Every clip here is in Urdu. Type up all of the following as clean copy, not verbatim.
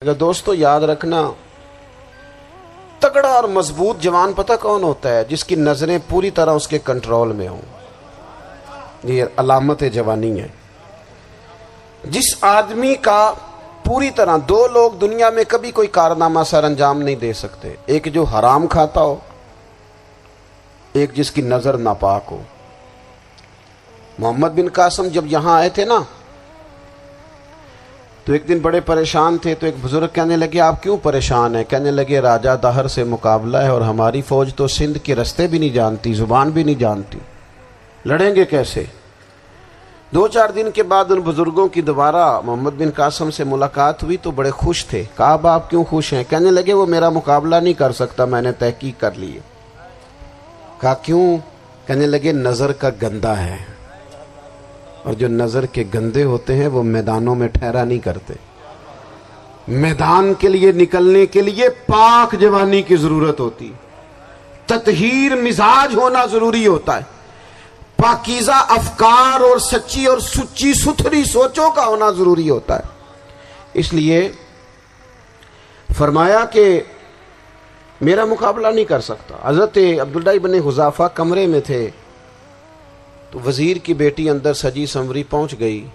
اگر دوستو یاد رکھنا، تگڑا اور مضبوط جوان پتہ کون ہوتا ہے؟ جس کی نظریں پوری طرح اس کے کنٹرول میں ہوں۔ یہ علامت جوانی ہے۔ جس آدمی کا پوری طرح، دو لوگ دنیا میں کبھی کوئی کارنامہ سر انجام نہیں دے سکتے، ایک جو حرام کھاتا ہو، ایک جس کی نظر ناپاک ہو۔ محمد بن قاسم جب یہاں آئے تھے نا، تو ایک دن بڑے پریشان تھے، تو ایک بزرگ کہنے لگے آپ کیوں پریشان ہیں؟ کہنے لگے راجہ دہر سے مقابلہ ہے اور ہماری فوج تو سندھ کے رستے بھی نہیں جانتی، زبان بھی نہیں جانتی، لڑیں گے کیسے؟ دو چار دن کے بعد ان بزرگوں کی دوبارہ محمد بن قاسم سے ملاقات ہوئی تو بڑے خوش تھے۔ کہا اب آپ کیوں خوش ہیں؟ کہنے لگے وہ میرا مقابلہ نہیں کر سکتا، میں نے تحقیق کر لی ہے۔ کہا کیوں؟ کہنے لگے نظر کا گندہ ہے، اور جو نظر کے گندے ہوتے ہیں وہ میدانوں میں ٹھہرا نہیں کرتے۔ میدان کے لیے نکلنے کے لیے پاک جوانی کی ضرورت ہوتی، تطہیر مزاج ہونا ضروری ہوتا ہے، پاکیزہ افکار اور سچی اور سچی ستھری سوچوں کا ہونا ضروری ہوتا ہے۔ اس لیے فرمایا کہ میرا مقابلہ نہیں کر سکتا۔ حضرت عبداللہ ابن حذافہ کمرے میں تھے، تو وزیر کی بیٹی اندر سجی سنوری پہنچ گئی۔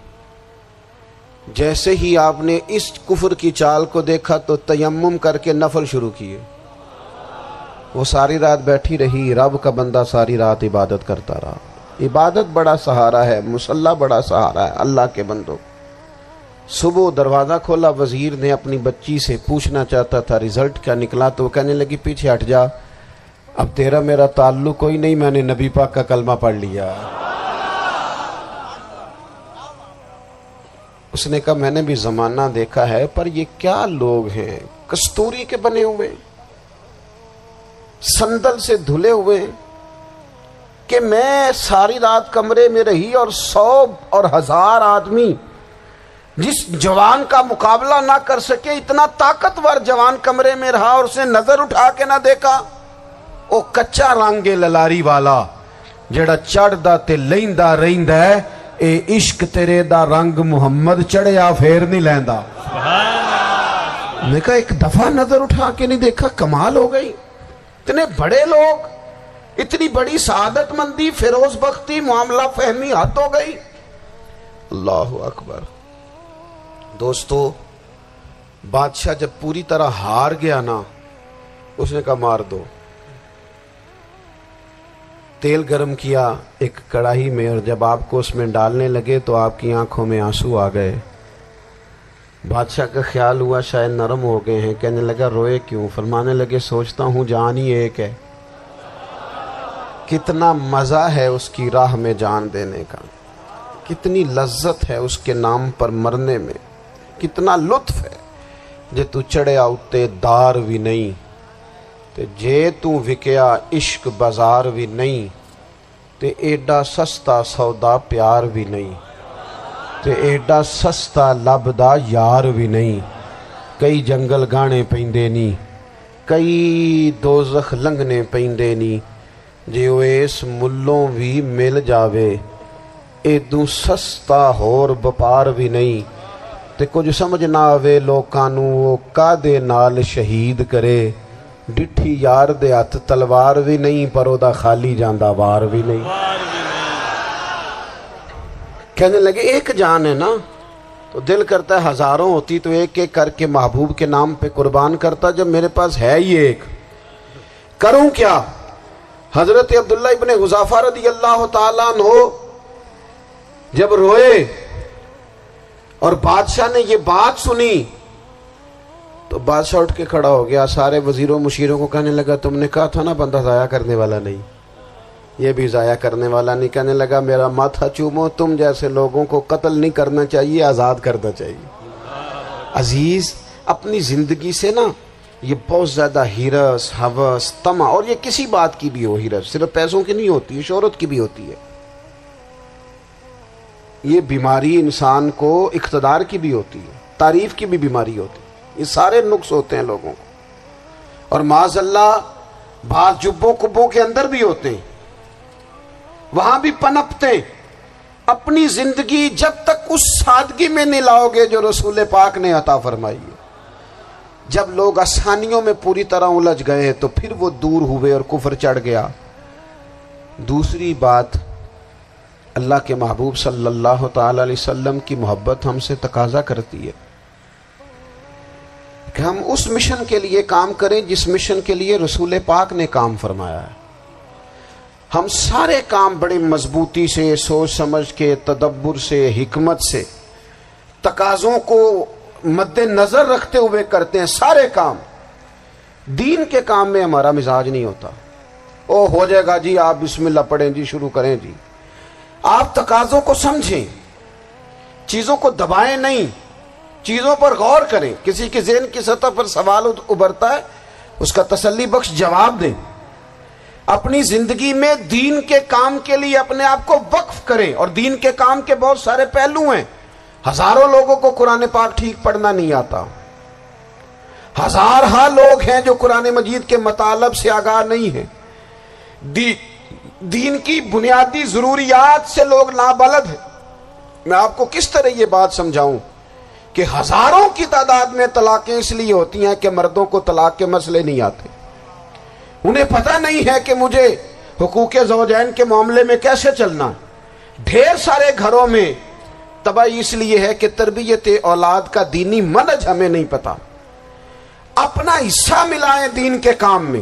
جیسے ہی آپ نے اس کفر کی چال کو دیکھا تو تیمم کر کے نفل شروع کیے۔ وہ ساری رات بیٹھی رہی، رب کا بندہ ساری رات عبادت کرتا رہا۔ عبادت بڑا سہارا ہے، مصلی بڑا سہارا ہے اللہ کے بندوں۔ صبح دروازہ کھولا، وزیر نے اپنی بچی سے پوچھنا چاہتا تھا رزلٹ کیا نکلا، تو وہ کہنے لگی پیچھے ہٹ جا، اب تیرا میرا تعلق کوئی نہیں، میں نے نبی پاک کا کلمہ پڑھ لیا۔ اس نے کہا میں نے بھی زمانہ دیکھا ہے، پر یہ کیا لوگ ہیں، کستوری کے بنے ہوئے، سندل سے دھلے ہوئے، کہ میں ساری رات کمرے میں رہی اور 100 اور 1000 آدمی جس جوان کا مقابلہ نہ کر سکے، اتنا طاقتور جوان کمرے میں رہا اور اس نے نظر اٹھا کے نہ دیکھا۔ او کچا رنگ للاری والا جڑا چڑھدا تے لیندا رہندا ہے، اے عشق تیرے دا رنگ محمد چڑھیا پھر نہیں لیندا۔ میں کہا ایک دفعہ نظر اٹھا کے نہیں دیکھا، کمال ہو گئی۔ اتنے بڑے لوگ، اتنی بڑی سعادت مندی، فیروز بختی، معاملہ فہمی حد ہو گئی۔ اللہ اکبر۔ دوستو بادشاہ جب پوری طرح ہار گیا نا، اس نے کہا مار دو۔ تیل گرم کیا ایک کڑاہی میں، اور جب آپ کو اس میں ڈالنے لگے تو آپ کی آنکھوں میں آنسو آ گئے۔ بادشاہ کا خیال ہوا شاید نرم ہو گئے ہیں، کہنے لگا روئے کیوں؟ فرمانے لگے سوچتا ہوں جان ہی ایک ہے، کتنا مزہ ہے اس کی راہ میں جان دینے کا، کتنی لذت ہے اس کے نام پر مرنے میں، کتنا لطف ہے۔ جے تو چڑھیا اتے دار بھی نہیں، تے جے تو وکیا عشق بازار بھی نہیں، تے ایڈا سستا سودا پیار بھی نہیں، تے ایڈا سستا لبدا یار بھی نہیں۔ کئی جنگل گانے پیندے نہیں، کئی دوزخ لنگنے پیندے نہیں، جے وہ اس ملوں بھی مل جاوے، ایدوں سستا ہور بپار بھی نہیں۔ تے کچھ سمجھ نہ آوے لوکاں نوں وہ کادے نال شہید کرے، ڈٹھی یار دے ہاتھ تلوار بھی نہیں، پر او دا خالی جاندہ وار بھی نہیں۔ کہنے لگے ایک جان ہے نا، تو دل کرتا ہے ہزاروں ہوتی تو ایک ایک کر کے محبوب کے نام پہ قربان کرتا، جب میرے پاس ہے ہی ایک، کروں کیا؟ حضرت عبداللہ ابن حذافہ رضی اللہ تعالیٰ عنہ جب روئے اور بادشاہ نے یہ بات سنی، تو بادشاہ اٹھ کے کھڑا ہو گیا، سارے وزیروں مشیروں کو کہنے لگا تم نے کہا تھا نا بندہ ضائع کرنے والا نہیں، یہ بھی ضائع کرنے والا نہیں۔ کہنے لگا میرا ماتھا چومو، تم جیسے لوگوں کو قتل نہیں کرنا چاہیے، آزاد کرنا چاہیے۔ عزیز اپنی زندگی سے نا یہ بہت زیادہ ہرس، ہوس، طمع، اور یہ کسی بات کی بھی ہو، ہرس صرف پیسوں کی نہیں ہوتی ہے، شہرت کی بھی ہوتی ہے، یہ بیماری انسان کو اقتدار کی بھی ہوتی ہے، تعریف کی بھی بیماری ہوتی ہے، یہ سارے نقص ہوتے ہیں لوگوں کو، اور معاذ اللہ بعض جبوں کبوں کے اندر بھی ہوتے ہیں، وہاں بھی پنپتے ہیں۔ اپنی زندگی جب تک اس سادگی میں نہیں لاؤ گے جو رسول پاک نے عطا فرمائی ہے، جب لوگ آسانیوں میں پوری طرح الجھ گئے تو پھر وہ دور ہوئے اور کفر چڑھ گیا۔ دوسری بات، اللہ کے محبوب صلی اللہ تعالی علیہ وسلم کی محبت ہم سے تقاضا کرتی ہے کہ ہم اس مشن کے لیے کام کریں جس مشن کے لیے رسول پاک نے کام فرمایا ہے۔ ہم سارے کام بڑی مضبوطی سے، سوچ سمجھ کے، تدبر سے، حکمت سے، تقاضوں کو مد نظر رکھتے ہوئے کرتے ہیں سارے کام۔ دین کے کام میں ہمارا مزاج نہیں ہوتا، او ہو جائے گا جی، آپ بسم اللہ پڑھیں جی، شروع کریں جی۔ آپ تقاضوں کو سمجھیں، چیزوں کو دبائیں نہیں، چیزوں پر غور کریں۔ کسی کے ذہن کی سطح پر سوال ابھرتا ہے، اس کا تسلی بخش جواب دیں۔ اپنی زندگی میں دین کے کام کے لیے اپنے آپ کو وقف کریں، اور دین کے کام کے بہت سارے پہلو ہیں۔ ہزاروں لوگوں کو قرآن پاک ٹھیک پڑھنا نہیں آتا، ہزارہ لوگ ہیں جو قرآن مجید کے مطالب سے آگاہ نہیں ہیں، دین کی بنیادی ضروریات سے لوگ نابلد ہیں۔ میں آپ کو کس طرح یہ بات سمجھاؤں کہ ہزاروں کی تعداد میں طلاقیں اس لیے ہوتی ہیں کہ مردوں کو طلاق کے مسئلے نہیں آتے، انہیں پتہ نہیں ہے کہ مجھے حقوق زوجین کے معاملے میں کیسے چلنا۔ ڈھیر سارے گھروں میں تباہی اس لیے ہے کہ تربیت اولاد کا دینی منہج ہمیں نہیں پتا۔ اپنا حصہ ملائیں دین کے کام میں۔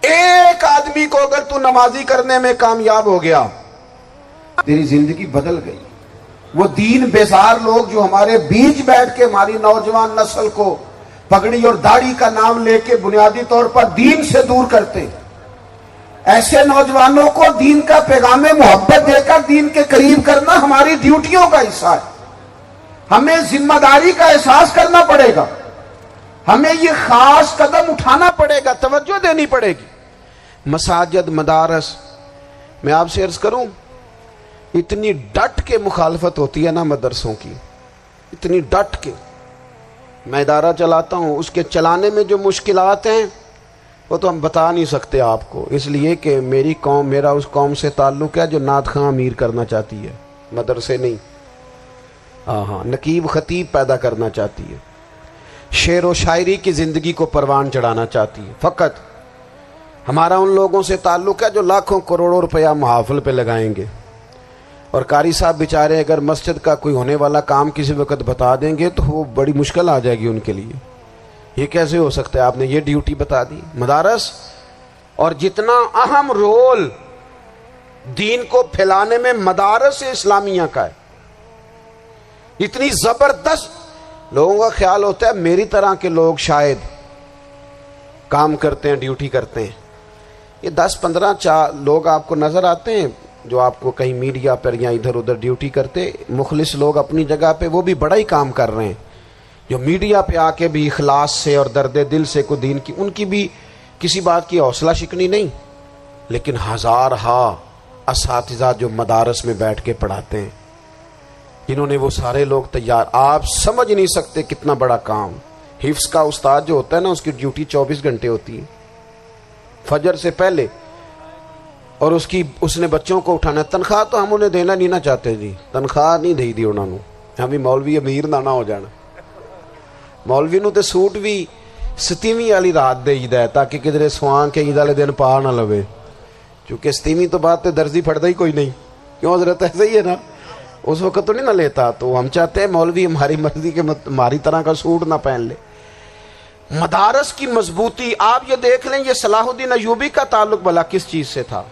ایک آدمی کو اگر تو نمازی کرنے میں کامیاب ہو گیا، تیری زندگی بدل گئی۔ وہ دین بیزار لوگ جو ہمارے بیچ بیٹھ کے ہماری نوجوان نسل کو پگڑی اور داڑھی کا نام لے کے بنیادی طور پر دین سے دور کرتے، ایسے نوجوانوں کو دین کا پیغام محبت دے کر دین کے قریب کرنا ہماری ڈیوٹیوں کا حصہ ہے۔ ہمیں ذمہ داری کا احساس کرنا پڑے گا، ہمیں یہ خاص قدم اٹھانا پڑے گا، توجہ دینی پڑے گی۔ مساجد، مدارس، میں آپ سے عرض کروں، اتنی ڈٹ کے مخالفت ہوتی ہے نا مدرسوں کی، اتنی ڈٹ کے۔ میں ادارہ چلاتا ہوں، اس کے چلانے میں جو مشکلات ہیں وہ تو ہم بتا نہیں سکتے آپ کو، اس لیے کہ میری قوم، میرا اس قوم سے تعلق ہے جو نعت خواں امیر کرنا چاہتی ہے، مدرسے نہیں۔ ہاں، نقیب خطیب پیدا کرنا چاہتی ہے، شعر و شاعری کی زندگی کو پروان چڑھانا چاہتی ہے۔ فقط ہمارا ان لوگوں سے تعلق ہے جو لاکھوں کروڑوں روپیہ محافل پہ لگائیں گے، اور قاری صاحب بیچارے اگر مسجد کا کوئی ہونے والا کام کسی وقت بتا دیں گے تو وہ بڑی مشکل آ جائے گی ان کے لیے۔ یہ کیسے ہو سکتا ہے، آپ نے یہ ڈیوٹی بتا دی؟ مدارس، اور جتنا اہم رول دین کو پھیلانے میں مدارس اسلامیہ کا ہے، اتنی زبردست۔ لوگوں کا خیال ہوتا ہے میری طرح کے لوگ شاید کام کرتے ہیں، ڈیوٹی کرتے ہیں۔ یہ 10-15 لوگ آپ کو نظر آتے ہیں جو آپ کو کہیں میڈیا پر یا ادھر ادھر ڈیوٹی کرتے، مخلص لوگ اپنی جگہ پہ، وہ بھی بڑا ہی کام کر رہے ہیں، جو میڈیا پہ آ کے بھی اخلاص سے اور درد دل سے کو دین کی، ان کی بھی کسی بات کی حوصلہ شکنی نہیں۔ لیکن ہزارہ اساتذہ جو مدارس میں بیٹھ کے پڑھاتے ہیں، جنہوں نے وہ سارے لوگ تیار، آپ سمجھ نہیں سکتے کتنا بڑا کام۔ حفظ کا استاد جو ہوتا ہے نا، اس کی ڈیوٹی 24 گھنٹے ہوتی ہے، فجر سے پہلے، اور اس نے بچوں کو اٹھانا ہے۔ تنخواہ تو ہم انہیں دینا نہیں نہ چاہتے جی، تنخواہ نہیں دے دی انہوں نے، ہمیں مولوی امیر نہ ہو جانا۔ مولوی نو تے سوٹ بھی 27ویں والی رات دے ہے تاکہ کدھر سوان کے عید والے دن پا نہ لوے، چونکہ 27ویں تو بعد تے درزی پھڑتا ہی کوئی نہیں، کیوں حضرت؟ ایسا ہی ہے نا، اس وقت تو نہیں نہ لیتا۔ تو ہم چاہتے ہیں مولوی ہماری مرضی کے ہماری طرح کا سوٹ نہ پہن لے۔ مدارس کی مضبوطی، آپ یہ دیکھ لیں، یہ صلاح الدین ایوبی کا تعلق بھلا کس چیز سے تھا؟